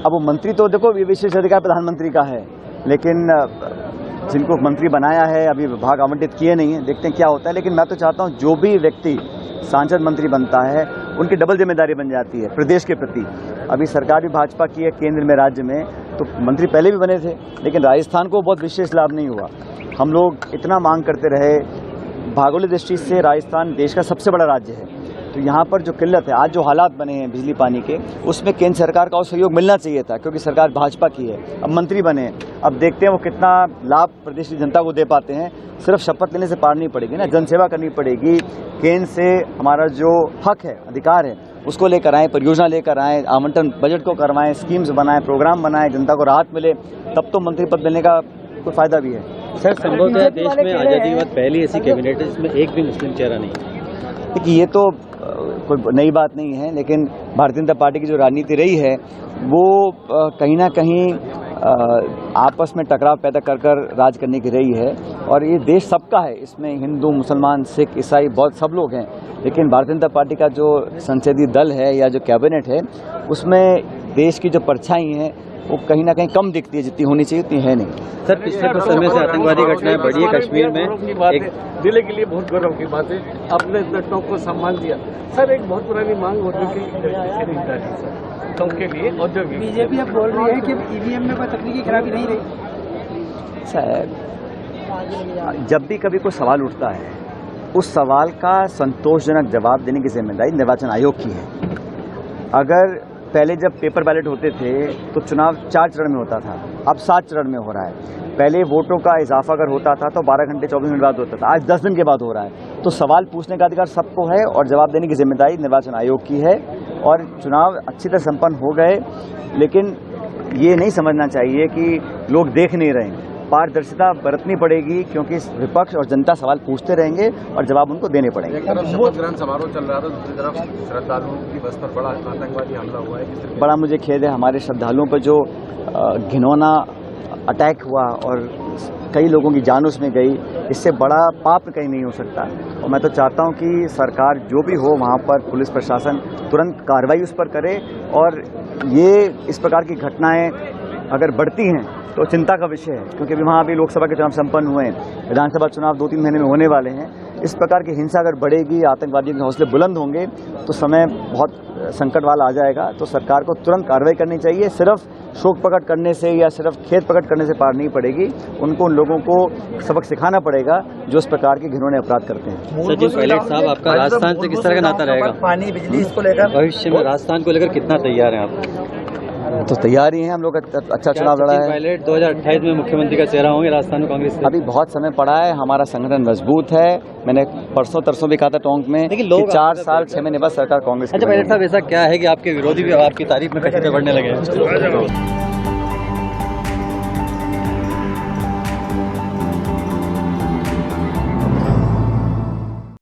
अब वो मंत्री तो देखो ये विशेष अधिकार प्रधानमंत्री का है, लेकिन जिनको मंत्री बनाया है अभी विभाग आवंटित किए नहीं है, देखते हैं क्या होता है। लेकिन मैं तो चाहता हूं जो भी व्यक्ति सांसद मंत्री बनता है उनकी डबल जिम्मेदारी बन जाती है प्रदेश के प्रति। अभी सरकार भी भाजपा की है केंद्र में, राज्य में, तो मंत्री पहले भी बने थे, लेकिन राजस्थान को बहुत विशेष लाभ नहीं हुआ। हम लोग इतना मांग करते रहे, भौगोलिक दृष्टि से राजस्थान देश का सबसे बड़ा राज्य है, तो यहाँ पर जो किल्लत है, आज जो हालात बने हैं बिजली पानी के, उसमें केंद्र सरकार का और सहयोग मिलना चाहिए था, क्योंकि सरकार भाजपा की है। अब मंत्री बने, अब देखते हैं वो कितना लाभ प्रदेश की जनता को दे पाते हैं। सिर्फ शपथ लेने से पार नहीं पड़ेगी ना, जनसेवा करनी पड़ेगी। केंद्र से हमारा जो हक है, अधिकार है, उसको लेकर आएँ, परियोजना लेकर आएँ, आवंटन बजट को करवाएं, स्कीम्स बनाएं, प्रोग्राम बनाएं, जनता को राहत मिले, तब तो मंत्री पद मिलने का कोई फायदा भी है। सर, संभवतः देश में आज़ादी के बाद पहली ऐसी कैबिनेट है जिसमें एक भी मुस्लिम चेहरा नहीं है। देखिए, ये तो कोई नई बात नहीं है, लेकिन भारतीय जनता पार्टी की जो राजनीति रही है वो कहीं ना कहीं आपस में टकराव पैदा कर कर राज करने की रही है। और ये देश सबका है, इसमें हिंदू, मुसलमान, सिख, ईसाई, बहुत सब लोग हैं। लेकिन भारतीय जनता पार्टी का जो संसदीय दल है या जो कैबिनेट है, उसमें देश की जो परछाई है वो कहीं ना कहीं कम दिखती है, जितनी होनी चाहिए उतनी है नहीं। सर, पिछले कुछ समय से आतंकवादी घटनाएं बढ़ी है कश्मीर में। एक जिले के लिए बहुत गौरव की बात है, आपने इतना टॉप को सम्मान दिया। सर, एक बहुत पुरानी मांग हो चुकी खरीदारी टॉप के लिए औद्योगिक। बीजेपी अब बोल रही है कि ईवीएम में कोई तकनीकी खराबी नहीं रही। सर, जब भी कभी कोई सवाल उठता है, उस सवाल का संतोषजनक जवाब देने की जिम्मेदारी निर्वाचन आयोग की है। अगर पहले जब पेपर बैलेट होते थे तो चुनाव 4 चरण में होता था, अब 7 चरण में हो रहा है। पहले वोटों का इजाफा अगर होता था तो 12 घंटे 24 मिनट बाद होता था, आज 10 दिन के बाद हो रहा है। तो सवाल पूछने का अधिकार सबको है और जवाब देने की जिम्मेदारी निर्वाचन आयोग की है। और चुनाव अच्छी तरह संपन्न हो गए, लेकिन ये नहीं समझना चाहिए कि लोग देख नहीं रहे हैं। पारदर्शिता बरतनी पड़ेगी, क्योंकि विपक्ष और जनता सवाल पूछते रहेंगे और जवाब उनको देने पड़ेंगे। एक तरफ शपथ ग्रहण समारोह चल रहा था, दूसरी तरफ श्रद्धालुओं की बस पर बड़ा आतंकवादी हमला हुआ है। बड़ा मुझे खेद है, हमारे श्रद्धालुओं पर जो घिनौना अटैक हुआ और कई लोगों की जान उसमें गई, इससे बड़ा पाप कहीं नहीं हो सकता। और मैं तो चाहता हूं कि सरकार जो भी हो वहां पर पुलिस प्रशासन तुरंत कार्रवाई उस पर करे। और ये इस प्रकार की घटनाएं अगर बढ़ती हैं तो चिंता का विषय है, क्योंकि वहाँ अभी लोकसभा के चुनाव संपन्न हुए हैं, विधानसभा चुनाव 2-3 महीने में होने वाले हैं। इस प्रकार की हिंसा अगर बढ़ेगी, आतंकवादियों के हौसले बुलंद होंगे, तो समय बहुत संकट वाला आ जाएगा। तो सरकार को तुरंत कार्रवाई करनी चाहिए। सिर्फ शोक प्रकट करने से या सिर्फ खेद प्रकट करने से पार नहीं पड़ेगी, उनको उन लोगों को सबक सिखाना पड़ेगा जो इस प्रकार के घिनौने अपराध करते हैं। सचिव पायलट साहब, आपका राजस्थान से किस तरह का नाता रहेगा? पानी, बिजली, इसको लेकर भविष्य में राजस्थान को लेकर कितना तैयार हैं आप? तो तैयारी है, हम लोग अच्छा चुनाव लड़ा है। पायलट 2028 में मुख्यमंत्री का चेहरा होंगे राजस्थान में कांग्रेस से? अभी बहुत समय पड़ा है, हमारा संगठन मजबूत है। मैंने परसों भी कहा था टोंक में कि 4 साल 6 महीने बाद सरकार कांग्रेस। अच्छा पायलट साहब, ऐसा क्या है कि आपके विरोधी भी आपकी तारीफ में कहीं बढ़ने लगे हैं?